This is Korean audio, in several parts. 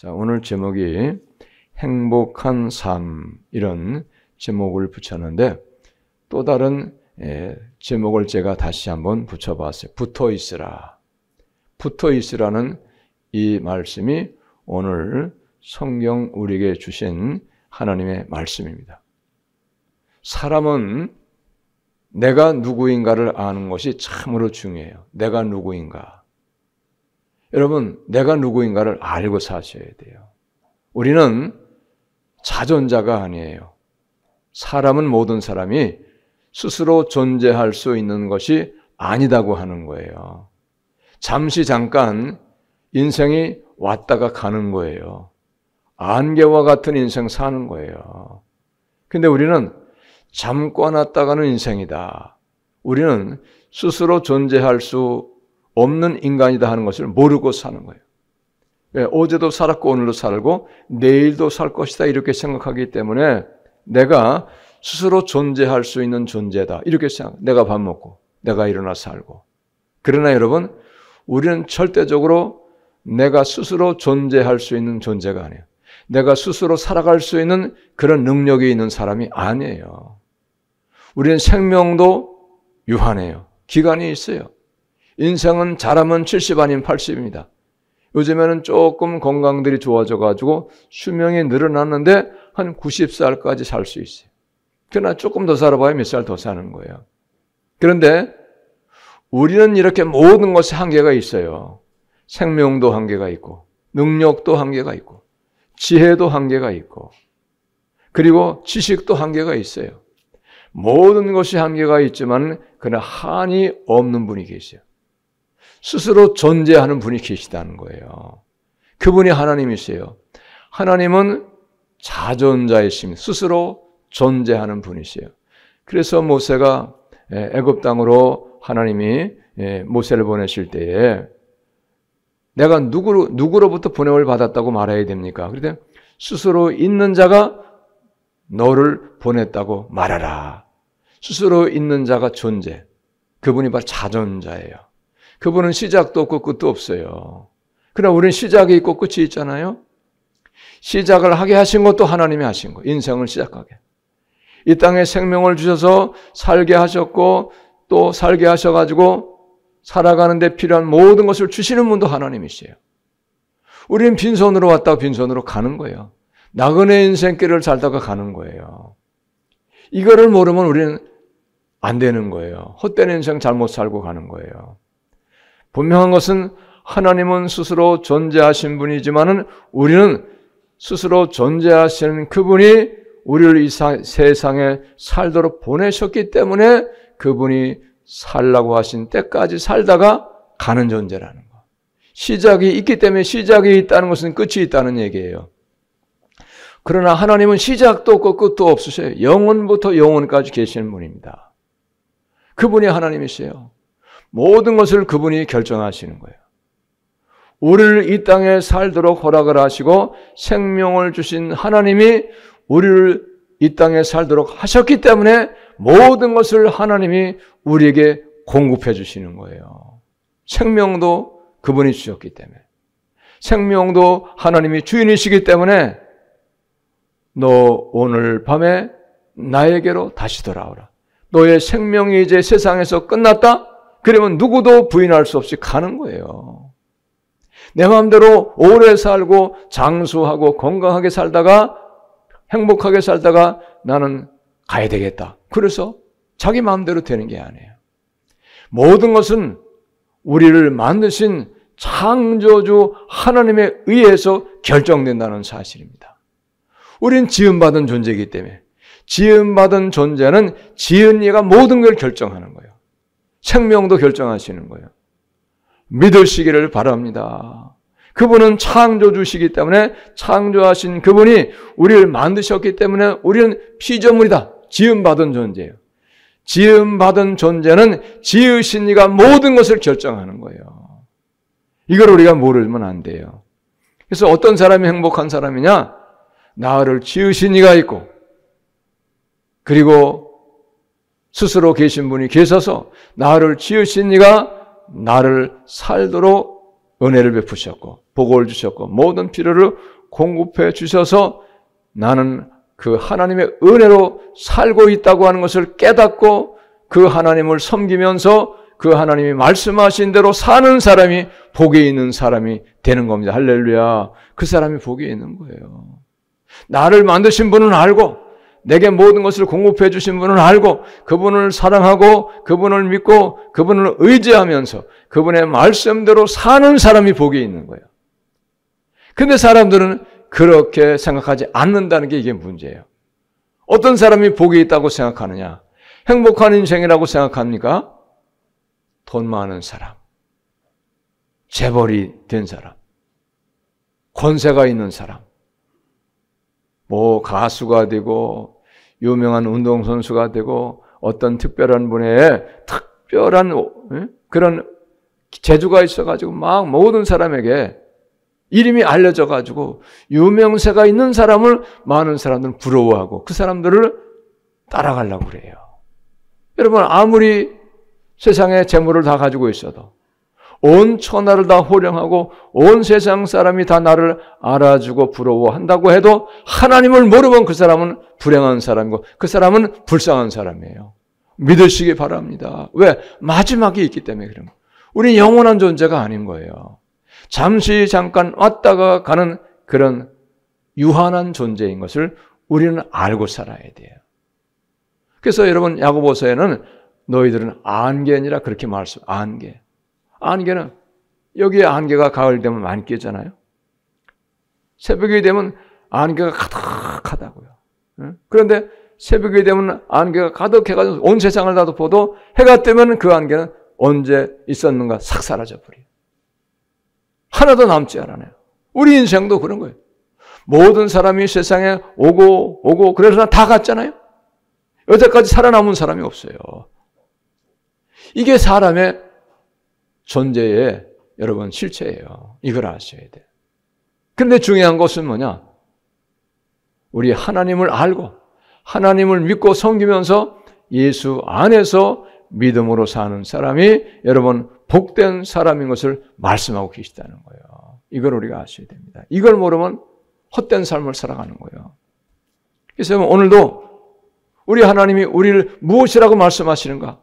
자, 오늘 제목이 행복한 삶, 이런 제목을 붙였는데 또 다른 제목을 제가 다시 한번 붙여봤어요. 붙어 있으라. 붙어 있으라는 이 말씀이 오늘 성경 우리에게 주신 하나님의 말씀입니다. 사람은 내가 누구인가를 아는 것이 참으로 중요해요. 내가 누구인가. 여러분, 내가 누구인가를 알고 사셔야 돼요. 우리는 자존자가 아니에요. 사람은 모든 사람이 스스로 존재할 수 있는 것이 아니다고 하는 거예요. 잠시 잠깐 인생이 왔다가 가는 거예요. 안개와 같은 인생 사는 거예요. 근데 우리는 잠깐 왔다가는 인생이다. 우리는 스스로 존재할 수 없는 인간이다 하는 것을 모르고 사는 거예요. 왜? 어제도 살았고 오늘도 살고 내일도 살 것이다 이렇게 생각하기 때문에 내가 스스로 존재할 수 있는 존재다 이렇게 생각. 내가 밥 먹고 내가 일어나 살고. 그러나 여러분, 우리는 절대적으로 내가 스스로 존재할 수 있는 존재가 아니에요. 내가 스스로 살아갈 수 있는 그런 능력이 있는 사람이 아니에요. 우리는 생명도 유한해요. 기간이 있어요. 인생은 잘하면 70 아니면 80입니다. 요즘에는 조금 건강들이 좋아져가지고 수명이 늘어났는데 한 90살까지 살 수 있어요. 그러나 조금 더 살아봐야 몇 살 더 사는 거예요. 그런데 우리는 이렇게 모든 것에 한계가 있어요. 생명도 한계가 있고 능력도 한계가 있고 지혜도 한계가 있고 그리고 지식도 한계가 있어요. 모든 것이 한계가 있지만 그러나 한이 없는 분이 계세요. 스스로 존재하는 분이 계시다는 거예요. 그분이 하나님이세요. 하나님은 자존자이십니다. 스스로 존재하는 분이세요. 그래서 모세가 애굽 땅으로 하나님이 모세를 보내실 때에 내가 누구로부터 보냄을 받았다고 말해야 됩니까? 그런데 스스로 있는 자가 너를 보냈다고 말하라. 스스로 있는 자가 존재. 그분이 바로 자존자예요. 그분은 시작도 없고 끝도 없어요. 그러나 우리는 시작이 있고 끝이 있잖아요. 시작을 하게 하신 것도 하나님이 하신 거예요. 인생을 시작하게. 이 땅에 생명을 주셔서 살게 하셨고 또 살게 하셔가지고 살아가는 데 필요한 모든 것을 주시는 분도 하나님이세요. 우리는 빈손으로 왔다가 빈손으로 가는 거예요. 나그네 인생길을 살다가 가는 거예요. 이거를 모르면 우리는 안 되는 거예요. 헛된 인생 잘못 살고 가는 거예요. 분명한 것은 하나님은 스스로 존재하신 분이지만은 우리는 스스로 존재하시는 그분이 우리를 이 세상에 살도록 보내셨기 때문에 그분이 살라고 하신 때까지 살다가 가는 존재라는 거. 시작이 있기 때문에 시작이 있다는 것은 끝이 있다는 얘기예요. 그러나 하나님은 시작도 없고 끝도 없으세요. 영원부터 영원까지 계시는 분입니다. 그분이 하나님이세요. 모든 것을 그분이 결정하시는 거예요. 우리를 이 땅에 살도록 허락을 하시고 생명을 주신 하나님이 우리를 이 땅에 살도록 하셨기 때문에 모든 것을 하나님이 우리에게 공급해 주시는 거예요. 생명도 그분이 주셨기 때문에. 생명도 하나님이 주인이시기 때문에 너 오늘 밤에 나에게로 다시 돌아오라. 너의 생명이 이제 세상에서 끝났다? 그러면 누구도 부인할 수 없이 가는 거예요. 내 마음대로 오래 살고 장수하고 건강하게 살다가 행복하게 살다가 나는 가야 되겠다. 그래서 자기 마음대로 되는 게 아니에요. 모든 것은 우리를 만드신 창조주 하나님에 의해서 결정된다는 사실입니다. 우린 지음받은 존재이기 때문에 지음받은 존재는 지은 이가 모든 걸 결정하는 거예요. 생명도 결정하시는 거예요. 믿으시기를 바랍니다. 그분은 창조주시기 때문에 창조하신 그분이 우리를 만드셨기 때문에 우리는 피조물이다. 지음받은 존재예요. 지음받은 존재는 지으신 이가 모든 것을 결정하는 거예요. 이걸 우리가 모르면 안 돼요. 그래서 어떤 사람이 행복한 사람이냐? 나를 지으신 이가 있고 그리고 스스로 계신 분이 계셔서 나를 지으신 이가 나를 살도록 은혜를 베푸셨고 복을 주셨고 모든 필요를 공급해 주셔서 나는 그 하나님의 은혜로 살고 있다고 하는 것을 깨닫고 그 하나님을 섬기면서 그 하나님이 말씀하신 대로 사는 사람이 복이 있는 사람이 되는 겁니다. 할렐루야. 그 사람이 복이 있는 거예요. 나를 만드신 분은 알고 내게 모든 것을 공급해 주신 분은 알고 그분을 사랑하고 그분을 믿고 그분을 의지하면서 그분의 말씀대로 사는 사람이 복이 있는 거예요. 근데 사람들은 그렇게 생각하지 않는다는 게 이게 문제예요. 어떤 사람이 복이 있다고 생각하느냐? 행복한 인생이라고 생각합니까? 돈 많은 사람, 재벌이 된 사람, 권세가 있는 사람, 뭐 가수가 되고 유명한 운동선수가 되고 어떤 특별한 분의 특별한 그런 재주가 있어가지고 막 모든 사람에게 이름이 알려져가지고 유명세가 있는 사람을 많은 사람들은 부러워하고 그 사람들을 따라가려고 그래요. 여러분 아무리 세상에 재물을 다 가지고 있어도 온 천하를 다 호령하고 온 세상 사람이 다 나를 알아주고 부러워한다고 해도 하나님을 모르면 그 사람은 불행한 사람이고 그 사람은 불쌍한 사람이에요. 믿으시기 바랍니다. 왜? 마지막이 있기 때문에 그런 거예요. 우리 영원한 존재가 아닌 거예요. 잠시 잠깐 왔다가 가는 그런 유한한 존재인 것을 우리는 알고 살아야 돼요. 그래서 여러분 야고보서에는 너희들은 안개니라 그렇게 말씀. 안개는 여기에 안개가 가을 되면 많이 끼잖아요. 새벽이 되면 안개가 가득하다고요. 그런데 새벽이 되면 안개가 가득해가지고 온 세상을 다 덮어도 해가 뜨면 그 안개는 언제 있었는가 싹 사라져 버려요. 하나도 남지 않아요. 우리 인생도 그런 거예요. 모든 사람이 세상에 오고 그래서 다 갔잖아요. 여태까지 살아남은 사람이 없어요. 이게 사람의 존재의 여러분 실체예요. 이걸 아셔야 돼요. 그런데 중요한 것은 뭐냐? 우리 하나님을 알고 하나님을 믿고 섬기면서 예수 안에서 믿음으로 사는 사람이 여러분 복된 사람인 것을 말씀하고 계시다는 거예요. 이걸 우리가 아셔야 됩니다. 이걸 모르면 헛된 삶을 살아가는 거예요. 그래서 오늘도 우리 하나님이 우리를 무엇이라고 말씀하시는가?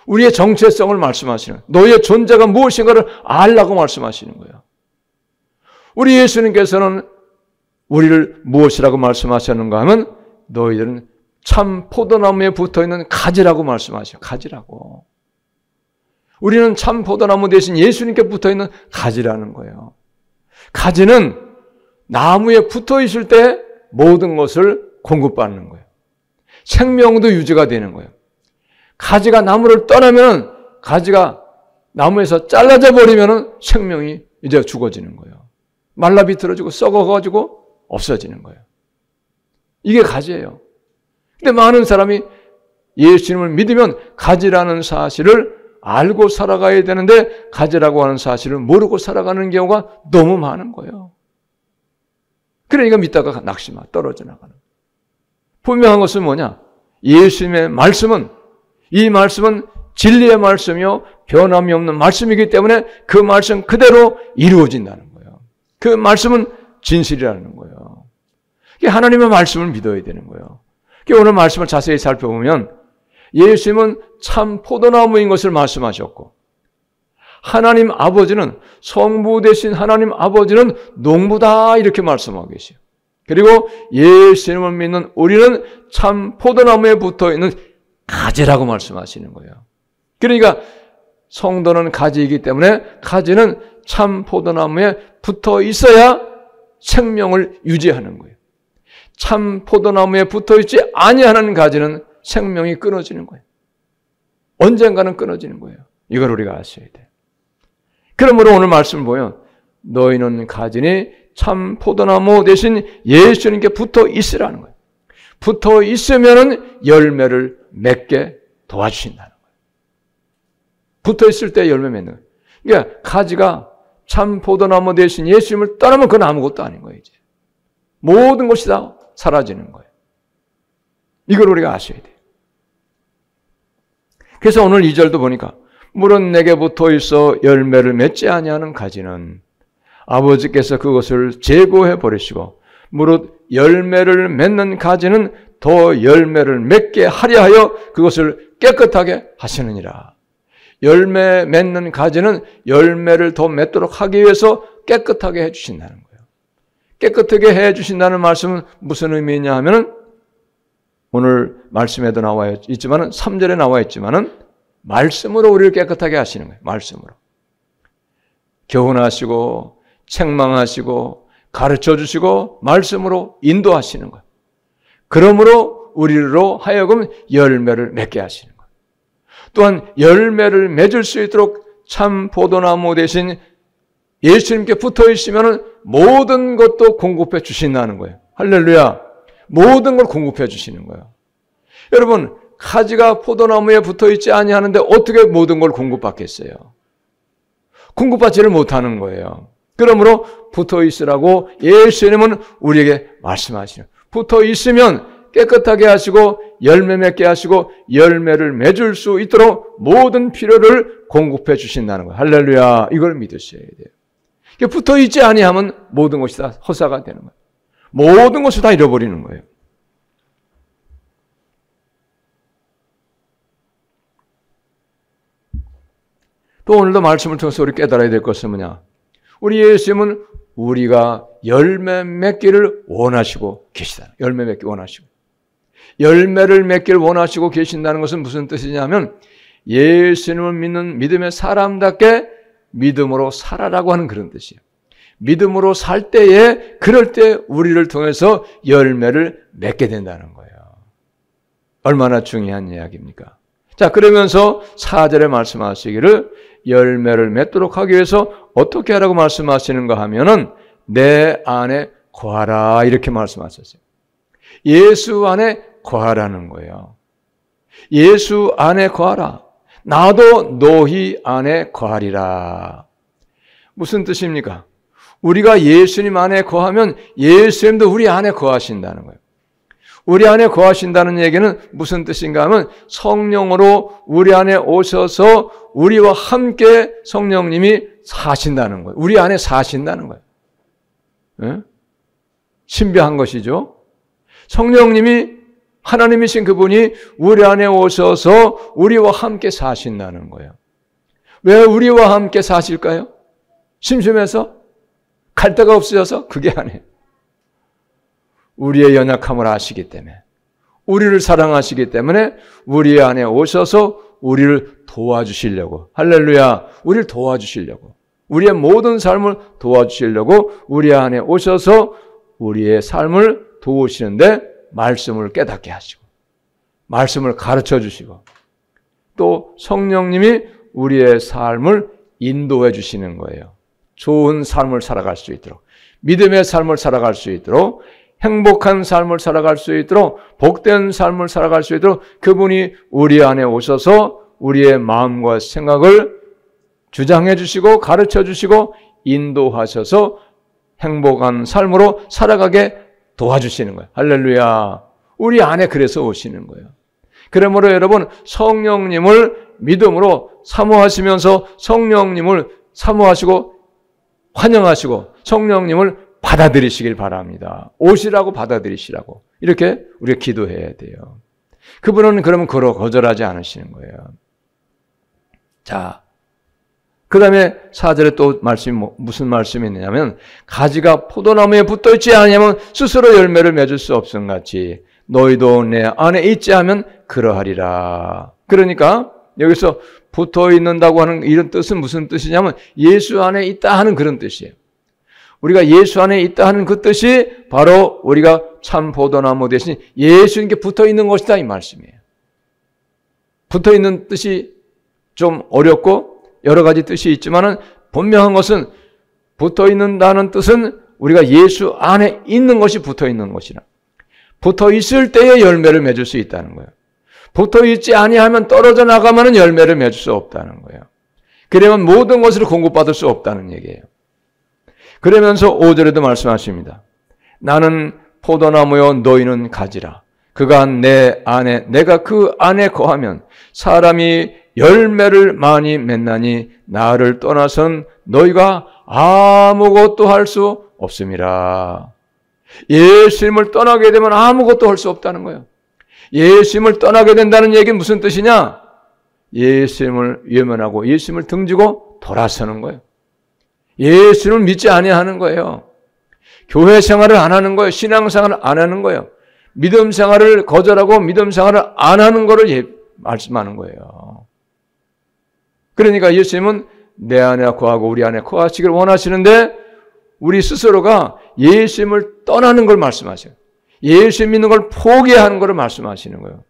우리의 정체성을 말씀하시는, 너의 존재가 무엇인가를 알라고 말씀하시는 거예요. 우리 예수님께서는 우리를 무엇이라고 말씀하셨는가 하면 너희들은 참 포도나무에 붙어있는 가지라고 말씀하셔요. 가지라고. 우리는 참 포도나무 대신 예수님께 붙어있는 가지라는 거예요. 가지는 나무에 붙어있을 때 모든 것을 공급받는 거예요. 생명도 유지가 되는 거예요. 가지가 나무를 떠나면 가지가 나무에서 잘라져 버리면 생명이 이제 죽어지는 거예요. 말라 비틀어지고 썩어가지고 없어지는 거예요. 이게 가지예요. 근데 많은 사람이 예수님을 믿으면 가지라는 사실을 알고 살아가야 되는데 가지라고 하는 사실을 모르고 살아가는 경우가 너무 많은 거예요. 그러니까 믿다가 낙심하 떨어져 나가는 거예요. 분명한 것은 뭐냐? 예수님의 말씀은 이 말씀은 진리의 말씀이요 변함이 없는 말씀이기 때문에 그 말씀 그대로 이루어진다는 거예요. 그 말씀은 진실이라는 거예요. 하나님의 말씀을 믿어야 되는 거예요. 오늘 말씀을 자세히 살펴보면 예수님은 참 포도나무인 것을 말씀하셨고 하나님 아버지는 성부 되신 하나님 아버지는 농부다 이렇게 말씀하고 계세요. 그리고 예수님을 믿는 우리는 참 포도나무에 붙어있는 가지라고 말씀하시는 거예요. 그러니까 성도는 가지이기 때문에 가지는 참 포도나무에 붙어 있어야 생명을 유지하는 거예요. 참 포도나무에 붙어 있지 아니하는 가지는 생명이 끊어지는 거예요. 언젠가는 끊어지는 거예요. 이걸 우리가 아셔야 돼요. 그러므로 오늘 말씀을 보면 너희는 가지니 참 포도나무 대신 예수님께 붙어 있으라는 거예요. 붙어 있으면 열매를 맺게 도와주신다는 거예요. 붙어 있을 때 열매 맺는 거예요. 그러니까 가지가 참 포도나무 대신 예수님을 떠나면 그건 아무것도 아닌 거예요. 이제. 모든 것이 다 사라지는 거예요. 이걸 우리가 아셔야 돼요. 그래서 오늘 2절도 보니까 물은 내게 붙어 있어 열매를 맺지 아니하는 가지는 아버지께서 그것을 제거해 버리시고 무릇 열매를 맺는 가지는 더 열매를 맺게 하려 하여 그것을 깨끗하게 하시느니라. 열매 맺는 가지는 열매를 더 맺도록 하기 위해서 깨끗하게 해주신다는 거예요. 깨끗하게 해주신다는 말씀은 무슨 의미냐 하면은 오늘 말씀에도 나와 있지만은 3절에 나와 있지만은 말씀으로 우리를 깨끗하게 하시는 거예요. 말씀으로. 교훈하시고 책망하시고 가르쳐주시고 말씀으로 인도하시는 거예요. 그러므로 우리로 하여금 열매를 맺게 하시는 거예요. 또한 열매를 맺을 수 있도록 참 포도나무 대신 예수님께 붙어 있으면 모든 것도 공급해 주신다는 거예요. 할렐루야. 모든 걸 공급해 주시는 거예요. 여러분, 가지가 포도나무에 붙어 있지 아니하는데 어떻게 모든 걸 공급받겠어요? 공급받지를 못하는 거예요. 그러므로 붙어 있으라고 예수님은 우리에게 말씀하시는, 붙어 있으면 깨끗하게 하시고 열매 맺게 하시고 열매를 맺을 수 있도록 모든 필요를 공급해 주신다는 거예요. 할렐루야. 이걸 믿으셔야 돼요. 붙어 있지 아니하면 모든 것이 다 허사가 되는 거예요. 모든 것을 다 잃어버리는 거예요. 또 오늘도 말씀을 통해서 우리 깨달아야 될 것은 뭐냐? 우리 예수님은 우리가 열매 맺기를 원하시고 계시다. 열매 맺기 원하시고. 열매를 맺기를 원하시고 계신다는 것은 무슨 뜻이냐면 예수님을 믿는 믿음의 사람답게 믿음으로 살아라고 하는 그런 뜻이에요. 믿음으로 살 때에 그럴 때 우리를 통해서 열매를 맺게 된다는 거예요. 얼마나 중요한 이야기입니까? 자, 그러면서 4절에 말씀하시기를 열매를 맺도록 하기 위해서 어떻게 하라고 말씀하시는가 하면은 내 안에 거하라 이렇게 말씀하셨어요. 예수 안에 거하라는 거예요. 예수 안에 거하라. 나도 너희 안에 거하리라. 무슨 뜻입니까? 우리가 예수님 안에 거하면 예수님도 우리 안에 거하신다는 거예요. 우리 안에 거하신다는 얘기는 무슨 뜻인가 하면 성령으로 우리 안에 오셔서 우리와 함께 성령님이 사신다는 거예요. 우리 안에 사신다는 거예요. 네? 신비한 것이죠. 성령님이 하나님이신 그분이 우리 안에 오셔서 우리와 함께 사신다는 거예요. 왜 우리와 함께 사실까요? 심심해서? 갈 데가 없어져서? 그게 아니에요. 우리의 연약함을 아시기 때문에, 우리를 사랑하시기 때문에 우리 안에 오셔서 우리를 도와주시려고, 할렐루야, 우리를 도와주시려고, 우리의 모든 삶을 도와주시려고 우리 안에 오셔서 우리의 삶을 도우시는데 말씀을 깨닫게 하시고 말씀을 가르쳐 주시고 또 성령님이 우리의 삶을 인도해 주시는 거예요. 좋은 삶을 살아갈 수 있도록, 믿음의 삶을 살아갈 수 있도록, 행복한 삶을 살아갈 수 있도록, 복된 삶을 살아갈 수 있도록 그분이 우리 안에 오셔서 우리의 마음과 생각을 주장해 주시고 가르쳐 주시고 인도하셔서 행복한 삶으로 살아가게 도와주시는 거예요. 할렐루야. 우리 안에 그래서 오시는 거예요. 그러므로 여러분 성령님을 믿음으로 사모하시면서 성령님을 사모하시고 환영하시고 성령님을 받아들이시길 바랍니다. 오시라고 받아들이시라고 이렇게 우리가 기도해야 돼요. 그분은 그러면 거절하지 않으시는 거예요. 자, 그 다음에 4절에 또 말씀이 무슨 말씀이 있느냐면 가지가 포도나무에 붙어있지 않으면 스스로 열매를 맺을 수 없음 같이 너희도 내 안에 있지 하면 그러하리라. 그러니까 여기서 붙어있는다고 하는 이런 뜻은 무슨 뜻이냐면 예수 안에 있다 하는 그런 뜻이에요. 우리가 예수 안에 있다 하는 그 뜻이 바로 우리가 참 포도나무 대신 예수님께 붙어있는 것이다 이 말씀이에요. 붙어있는 뜻이 좀 어렵고 여러 가지 뜻이 있지만은 분명한 것은 붙어있는다는 뜻은 우리가 예수 안에 있는 것이 붙어있는 것이라. 붙어있을 때에 열매를 맺을 수 있다는 거예요. 붙어있지 아니하면 떨어져 나가면 열매를 맺을 수 없다는 거예요. 그러면 모든 것을 공급받을 수 없다는 얘기예요. 그러면서 5절에도 말씀하십니다. 나는 포도나무여 너희는 가지라. 그가 내 안에 내가 그 안에 거하면 사람이 열매를 많이 맺나니 나를 떠나선 너희가 아무것도 할 수 없습니다. 예수님을 떠나게 되면 아무것도 할 수 없다는 거예요. 예수님을 떠나게 된다는 얘기는 무슨 뜻이냐? 예수님을 외면하고 예수님을 등지고 돌아서는 거예요. 예수님을 믿지 아니하는 거예요. 교회 생활을 안 하는 거예요. 신앙 생활을 안 하는 거예요. 믿음 생활을 거절하고 믿음 생활을 안 하는 것을 말씀하는 거예요. 그러니까 예수님은 내 안에 거하고 우리 안에 거하시기를 원하시는데 우리 스스로가 예수님을 떠나는 걸 말씀하셔요. 예수 믿는 걸 포기하는 걸 말씀하시는 거예요.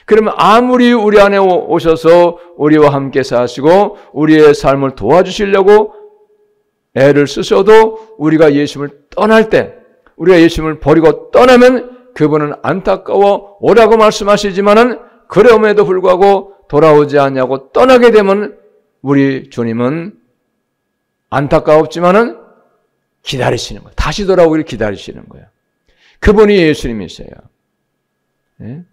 그러면 아무리 우리 안에 오셔서 우리와 함께 사시고 우리의 삶을 도와주시려고 애를 쓰셔도 우리가 예수님을 떠날 때, 우리가 예수님을 버리고 떠나면 그분은 안타까워 오라고 말씀하시지만은 그럼에도 불구하고 돌아오지 않냐고 떠나게 되면 우리 주님은 안타까웠지만은 기다리시는 거예요. 다시 돌아오기를 기다리시는 거예요. 그분이 예수님이세요. 네?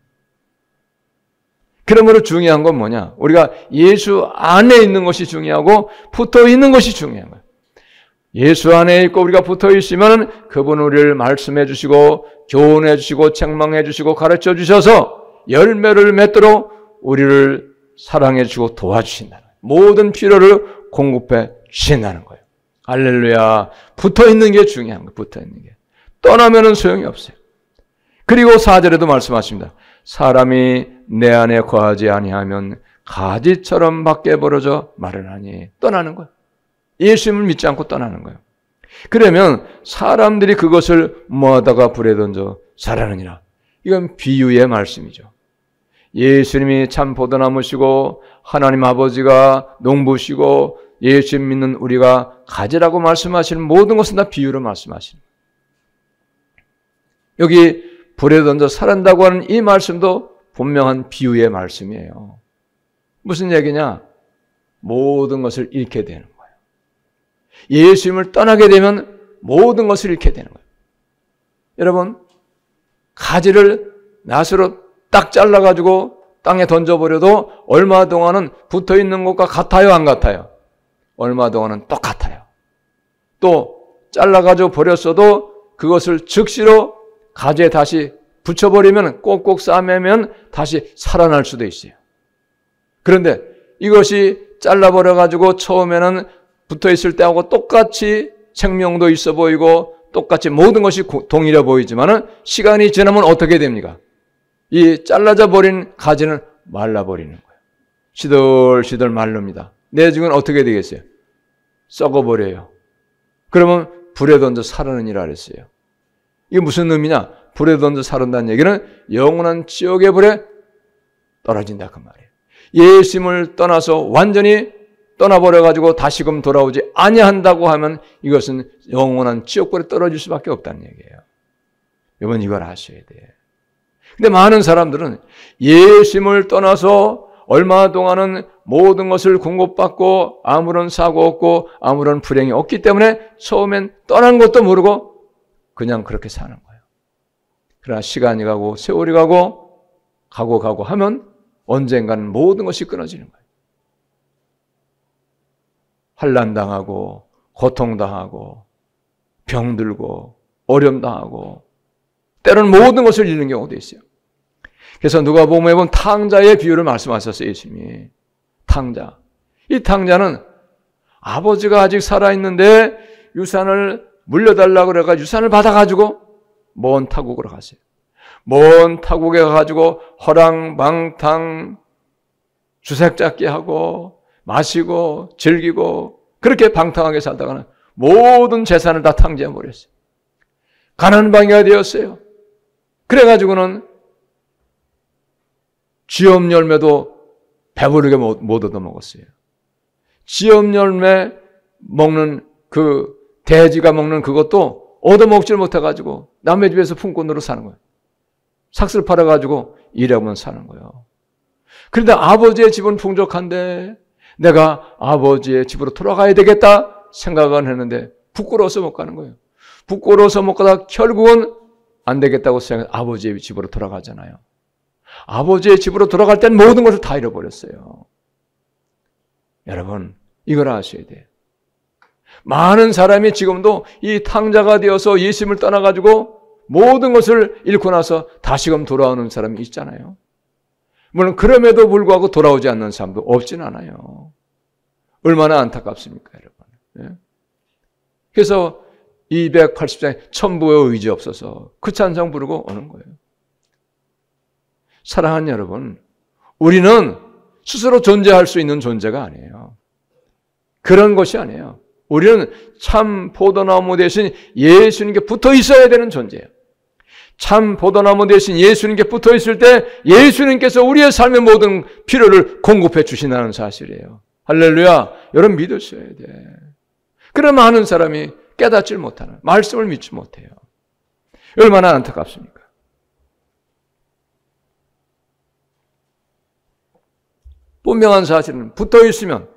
그러므로 중요한 건 뭐냐? 우리가 예수 안에 있는 것이 중요하고 붙어 있는 것이 중요한 거예요. 예수 안에 있고 우리가 붙어 있으면 그분은 우리를 말씀해 주시고 교훈해 주시고 책망해 주시고 가르쳐 주셔서 열매를 맺도록 우리를 사랑해 주시고 도와주신다는 거예요. 모든 필요를 공급해 주신다는 거예요. 할렐루야. 붙어 있는 게 중요한 거예요. 붙어 있는 게. 떠나면은 소용이 없어요. 그리고 4절에도 말씀하십니다. 사람이 내 안에 거하지 아니하면 가지처럼 밖에 벌어져 마르나니. 떠나는 거예요. 예수님을 믿지 않고 떠나는 거예요. 그러면 사람들이 그것을 모아다가 불에 던져 자라느니라. 이건 비유의 말씀이죠. 예수님이 참 포도나무시고 하나님 아버지가 농부시고 예수님 믿는 우리가 가지라고 말씀하시는 모든 것은 다 비유로 말씀하시는 거예요. 여기 불에 던져 살한다고 하는 이 말씀도 분명한 비유의 말씀이에요. 무슨 얘기냐? 모든 것을 잃게 되는 거예요. 예수님을 떠나게 되면 모든 것을 잃게 되는 거예요. 여러분, 가지를 낫으로 딱 잘라가지고 땅에 던져버려도 얼마 동안은 붙어있는 것과 같아요, 안 같아요? 얼마 동안은 똑같아요. 또 잘라가지고 버렸어도 그것을 즉시로 가지에 다시 붙여버리면 꼭꼭 싸매면 다시 살아날 수도 있어요. 그런데 이것이 잘라버려가지고 처음에는 붙어있을 때하고 똑같이 생명도 있어 보이고 똑같이 모든 것이 동일해 보이지만 시간이 지나면 어떻게 됩니까? 이 잘라져 버린 가지는 말라버리는 거예요. 시들시들 마릅니다. 내중은 어떻게 되겠어요? 썩어버려요. 그러면 불에 던져 사르느니라 그랬어요. 이게 무슨 의미냐? 불에 던져 사른다는 얘기는 영원한 지옥의 불에 떨어진다 그 말이에요. 예수님을 떠나서 완전히 떠나버려가지고 다시금 돌아오지 아니한다고 하면 이것은 영원한 지옥불에 떨어질 수밖에 없다는 얘기예요. 여러분 이걸 아셔야 돼요. 근데 많은 사람들은 예수님을 떠나서 얼마 동안은 모든 것을 공급받고 아무런 사고 없고 아무런 불행이 없기 때문에 처음엔 떠난 것도 모르고 그냥 그렇게 사는 거예요. 그러나 시간이 가고 세월이 가고 하면 언젠가는 모든 것이 끊어지는 거예요. 환난당하고 고통당하고 병들고 어려움당하고 때로는 모든 것을 잃는 경우도 있어요. 그래서 누가복음에 보면 탕자의 비유를 말씀하셨어요. 예수님이. 탕자. 이 탕자는 아버지가 아직 살아있는데 유산을 물려달라고 그래가지고 유산을 받아가지고 먼 타국으로 갔어요. 먼 타국에 가가지고 허랑방탕 주색잡기 하고 마시고 즐기고 그렇게 방탕하게 살다가는 모든 재산을 다 탕제해버렸어요. 가난방이가 되었어요. 그래가지고는 지엄 열매도 배부르게 못 얻어먹었어요. 지엄 열매 먹는 그 돼지가 먹는 그것도 얻어먹지를 못해가지고 남의 집에서 품꾼으로 사는 거예요. 삭스를 팔아가지고 일하고만 사는 거예요. 그런데 아버지의 집은 풍족한데 내가 아버지의 집으로 돌아가야 되겠다 생각은 했는데 부끄러워서 못 가는 거예요. 부끄러워서 못 가다가 결국은 안 되겠다고 생각해서 아버지의 집으로 돌아가잖아요. 아버지의 집으로 돌아갈 땐 모든 것을 다 잃어버렸어요. 여러분 이걸 아셔야 돼요. 많은 사람이 지금도 이 탕자가 되어서 예수님을 떠나가지고 모든 것을 잃고 나서 다시금 돌아오는 사람이 있잖아요. 물론 그럼에도 불구하고 돌아오지 않는 사람도 없진 않아요. 얼마나 안타깝습니까, 여러분. 예? 그래서 280장에 천부의 의지 없어서 그 찬송 부르고 오는 거예요. 사랑하는 여러분, 우리는 스스로 존재할 수 있는 존재가 아니에요. 그런 것이 아니에요. 우리는 참 포도나무 대신 예수님께 붙어 있어야 되는 존재예요. 참 포도나무 대신 예수님께 붙어 있을 때 예수님께서 우리의 삶의 모든 필요를 공급해 주신다는 사실이에요. 할렐루야. 여러분 믿으셔야 돼. 그런 많은 사람이 깨닫질 못하는, 말씀을 믿지 못해요. 얼마나 안타깝습니까? 분명한 사실은 붙어 있으면,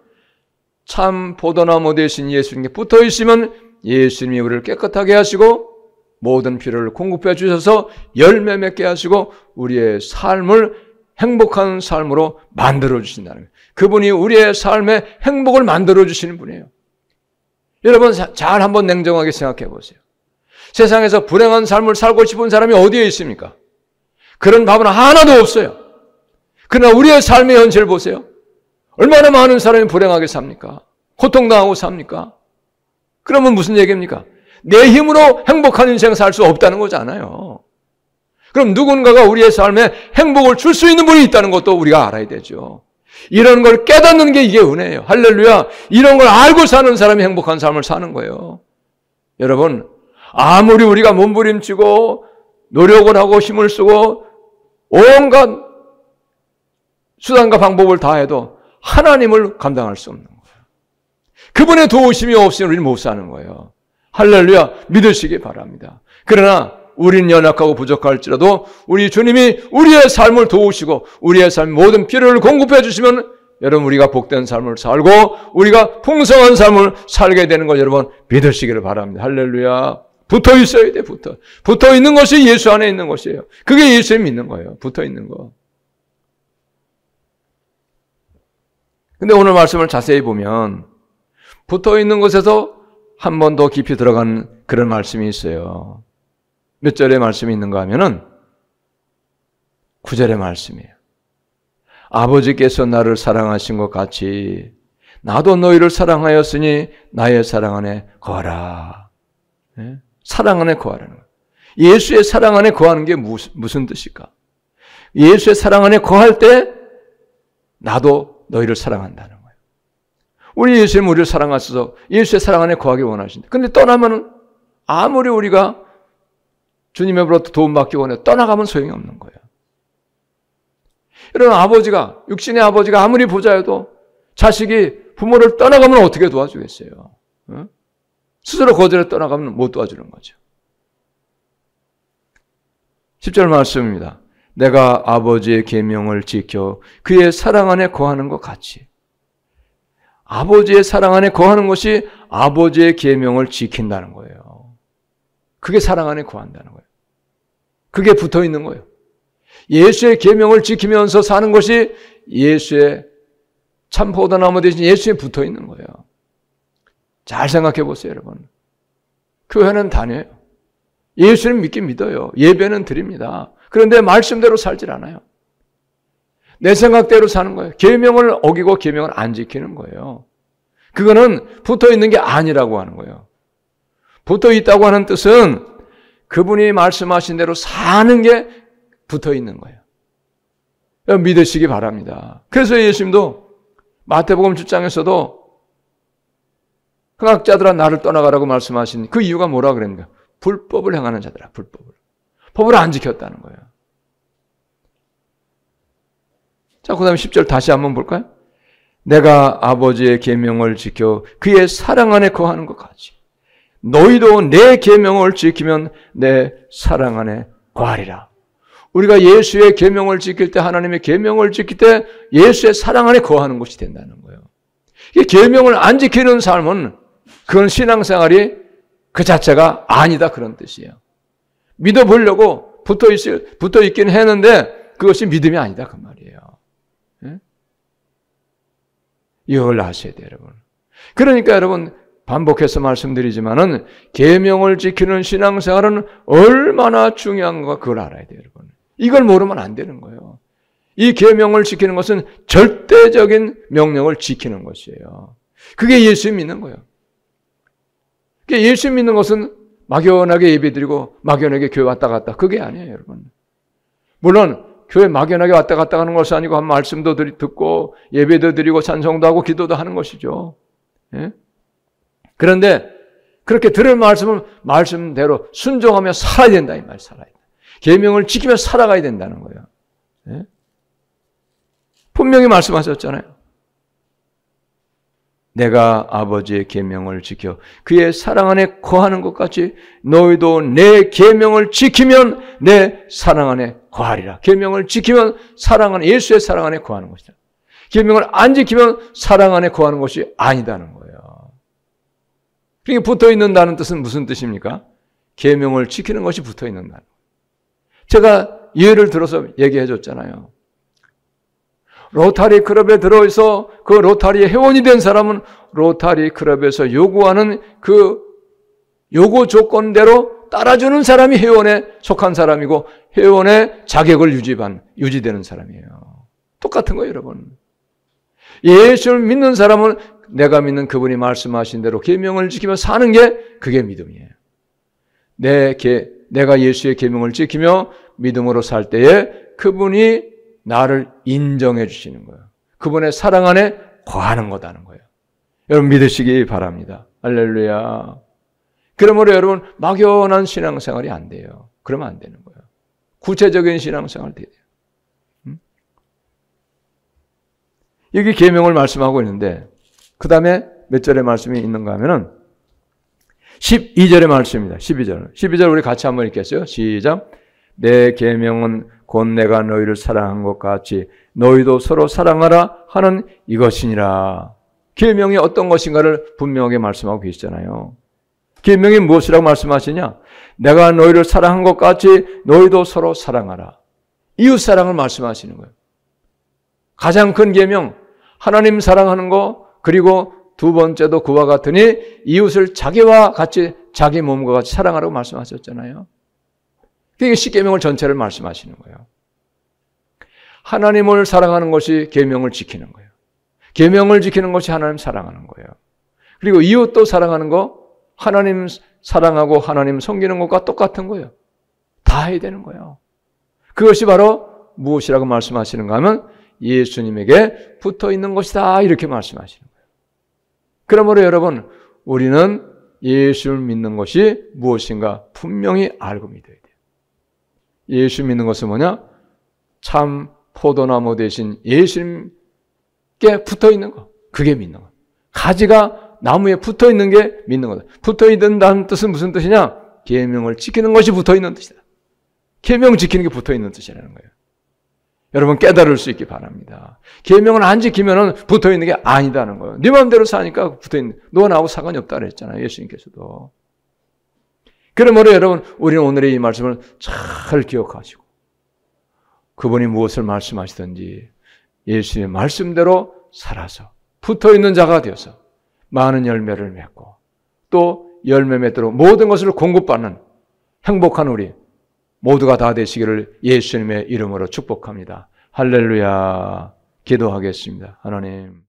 참 포도나무 대신 예수님께 붙어 있으면 예수님이 우리를 깨끗하게 하시고 모든 필요를 공급해 주셔서 열매 맺게 하시고 우리의 삶을 행복한 삶으로 만들어 주신다는 거예요. 그분이 우리의 삶에 행복을 만들어 주시는 분이에요. 여러분 잘 한번 냉정하게 생각해 보세요. 세상에서 불행한 삶을 살고 싶은 사람이 어디에 있습니까? 그런 밥은 하나도 없어요. 그러나 우리의 삶의 현실을 보세요. 얼마나 많은 사람이 불행하게 삽니까? 고통당하고 삽니까? 그러면 무슨 얘기입니까? 내 힘으로 행복한 인생을 살 수 없다는 거잖아요. 그럼 누군가가 우리의 삶에 행복을 줄 수 있는 분이 있다는 것도 우리가 알아야 되죠. 이런 걸 깨닫는 게 이게 은혜예요. 할렐루야. 이런 걸 알고 사는 사람이 행복한 삶을 사는 거예요. 여러분, 아무리 우리가 몸부림치고 노력을 하고 힘을 쓰고 온갖 수단과 방법을 다해도 하나님을 감당할 수 없는 거예요. 그분의 도우심이 없으면 우리는 못 사는 거예요. 할렐루야. 믿으시기 바랍니다. 그러나 우리는 연약하고 부족할지라도 우리 주님이 우리의 삶을 도우시고 우리의 삶 모든 필요를 공급해 주시면 여러분 우리가 복된 삶을 살고 우리가 풍성한 삶을 살게 되는 걸 여러분 믿으시기를 바랍니다. 할렐루야. 붙어 있어야 돼. 붙어 있는 것이 예수 안에 있는 것이에요. 그게 예수를 믿는 거예요. 붙어 있는 거. 근데 오늘 말씀을 자세히 보면 붙어 있는 것에서 한 번 더 깊이 들어간 그런 말씀이 있어요. 몇 절의 말씀이 있는가 하면은 9절의 말씀이에요. 아버지께서 나를 사랑하신 것 같이 나도 너희를 사랑하였으니 나의 사랑 안에 거하라. 네? 사랑 안에 거하라는 거예요. 예수의 사랑 안에 거하는 게 무슨 뜻일까? 예수의 사랑 안에 거할 때 나도 너희를 사랑한다는 거예요. 우리 예수님 우리를 사랑하셔서 예수의 사랑 안에 거하기 원하신다. 근데 떠나면은 아무리 우리가 주님으로부터 도움받기 원해 떠나가면 소용이 없는 거예요. 여러분 아버지가 육신의 아버지가 아무리 부자여도 자식이 부모를 떠나가면 어떻게 도와주겠어요? 어? 스스로 거절해 떠나가면 못 도와주는 거죠. 10절 말씀입니다. 내가 아버지의 계명을 지켜 그의 사랑 안에 거하는 것 같이. 아버지의 사랑 안에 거하는 것이 아버지의 계명을 지킨다는 거예요. 그게 사랑 안에 거한다는 거예요. 그게 붙어 있는 거예요. 예수의 계명을 지키면서 사는 것이 예수의 참 포도나무 대신 예수에 붙어 있는 거예요. 잘 생각해 보세요, 여러분. 교회는 다녀요. 예수님 믿긴 믿어요. 예배는 드립니다. 그런데 말씀대로 살질 않아요. 내 생각대로 사는 거예요. 계명을 어기고 계명을 안 지키는 거예요. 그거는 붙어 있는 게 아니라고 하는 거예요. 붙어 있다고 하는 뜻은 그분이 말씀하신 대로 사는 게 붙어 있는 거예요. 믿으시기 바랍니다. 그래서 예수님도 마태복음 7장에서도 흥학자들아 나를 떠나가라고 말씀하신 그 이유가 뭐라 그랬는가? 불법을 행하는 자들아, 불법을. 법을 안 지켰다는 거예요. 자, 그 다음에 10절 다시 한번 볼까요? 내가 아버지의 계명을 지켜 그의 사랑 안에 거하는 것 같이 너희도 내 계명을 지키면 내 사랑 안에 거하리라. 우리가 예수의 계명을 지킬 때 하나님의 계명을 지킬 때 예수의 사랑 안에 거하는 것이 된다는 거예요. 이 계명을 안 지키는 삶은 그건 신앙생활이 그 자체가 아니다 그런 뜻이에요. 믿어보려고 붙어 있긴 했는데 그것이 믿음이 아니다 그 말이에요. 네? 이걸 아셔야 돼요, 여러분. 그러니까 여러분 반복해서 말씀드리지만은 계명을 지키는 신앙생활은 얼마나 중요한가 그걸 알아야 돼요, 여러분. 이걸 모르면 안 되는 거예요. 이 계명을 지키는 것은 절대적인 명령을 지키는 것이에요. 그게 예수 믿는 거예요. 예수 믿는 것은 막연하게 예배드리고 막연하게 교회 왔다 갔다 그게 아니에요, 여러분. 물론 교회 막연하게 왔다 갔다 하는 것이 아니고 한 말씀도 듣고 예배도 드리고 찬송도 하고 기도도 하는 것이죠. 예? 그런데 그렇게 들을 말씀을 말씀대로 순종하며 살아야 된다 이 말, 살아야 된다. 계명을 지키며 살아가야 된다는 거예요. 예? 분명히 말씀하셨잖아요. 내가 아버지의 계명을 지켜 그의 사랑 안에 거하는 것 같이 너희도 내 계명을 지키면 내 사랑 안에 거하리라. 계명을 지키면 사랑 안에, 예수의 사랑 안에 거하는 것이다. 계명을 안 지키면 사랑 안에 거하는 것이 아니다는 거예요. 그러니까 붙어 있는다는 뜻은 무슨 뜻입니까? 계명을 지키는 것이 붙어 있는다는 거예요. 제가 예를 들어서 얘기해 줬잖아요. 로타리 클럽에 들어있어 그 로타리의 회원이 된 사람은 로타리 클럽에서 요구하는 그 요구 조건대로 따라주는 사람이 회원에 속한 사람이고 회원의 자격을 유지되는 사람이에요. 똑같은 거예요, 여러분. 예수를 믿는 사람은 내가 믿는 그분이 말씀하신 대로 계명을 지키며 사는 게 그게 믿음이에요. 내가 예수의 계명을 지키며 믿음으로 살 때에 그분이 나를 인정해 주시는 거예요. 그분의 사랑 안에 거하는 거다는 거예요. 여러분 믿으시기 바랍니다. 할렐루야. 그러므로 여러분 막연한 신앙생활이 안 돼요. 그러면 안 되는 거예요. 구체적인 신앙생활 돼야 돼요. 여기 계명을 말씀하고 있는데 그 다음에 몇 절의 말씀이 있는가 하면은 12절의 말씀입니다. 12절 우리 같이 한번 읽겠어요. 시작. 내 계명은 곧 내가 너희를 사랑한 것 같이 너희도 서로 사랑하라 하는 이것이니라. 계명이 어떤 것인가를 분명하게 말씀하고 계시잖아요. 계명이 무엇이라고 말씀하시냐? 내가 너희를 사랑한 것 같이 너희도 서로 사랑하라. 이웃사랑을 말씀하시는 거예요. 가장 큰 계명, 하나님 사랑하는 거, 그리고 두 번째도 그와 같으니 이웃을 자기와 같이 자기 몸과 같이 사랑하라고 말씀하셨잖아요. 그게 십계명을 전체를 말씀하시는 거예요. 하나님을 사랑하는 것이 계명을 지키는 거예요. 계명을 지키는 것이 하나님 사랑하는 거예요. 그리고 이웃도 사랑하는 거 하나님 사랑하고 하나님 섬기는 것과 똑같은 거예요. 다 해야 되는 거예요. 그것이 바로 무엇이라고 말씀하시는가 하면 예수님에게 붙어 있는 것이다 이렇게 말씀하시는 거예요. 그러므로 여러분 우리는 예수를 믿는 것이 무엇인가 분명히 알고 믿어야 돼요. 예수 믿는 것은 뭐냐? 참 포도나무 대신 예수님께 붙어 있는 거. 그게 믿는 거. 가지가 나무에 붙어 있는 게 믿는 거다. 붙어 있는다는 뜻은 무슨 뜻이냐? 계명을 지키는 것이 붙어 있는 뜻이다. 계명 지키는 게 붙어 있는 뜻이라는 거예요. 여러분 깨달을 수 있기 바랍니다. 계명을 안 지키면은 붙어 있는 게 아니다는 거예요. 네 마음대로 사니까 붙어 있는. 너와 나하고 상관이 없다 그랬잖아요. 예수님께서도. 그러므로 여러분 우리는 오늘의 이 말씀을 잘 기억하시고 그분이 무엇을 말씀하시든지 예수의 말씀대로 살아서 붙어있는 자가 되어서 많은 열매를 맺고 또 열매 맺도록 모든 것을 공급받는 행복한 우리 모두가 다 되시기를 예수님의 이름으로 축복합니다. 할렐루야. 기도하겠습니다. 하나님.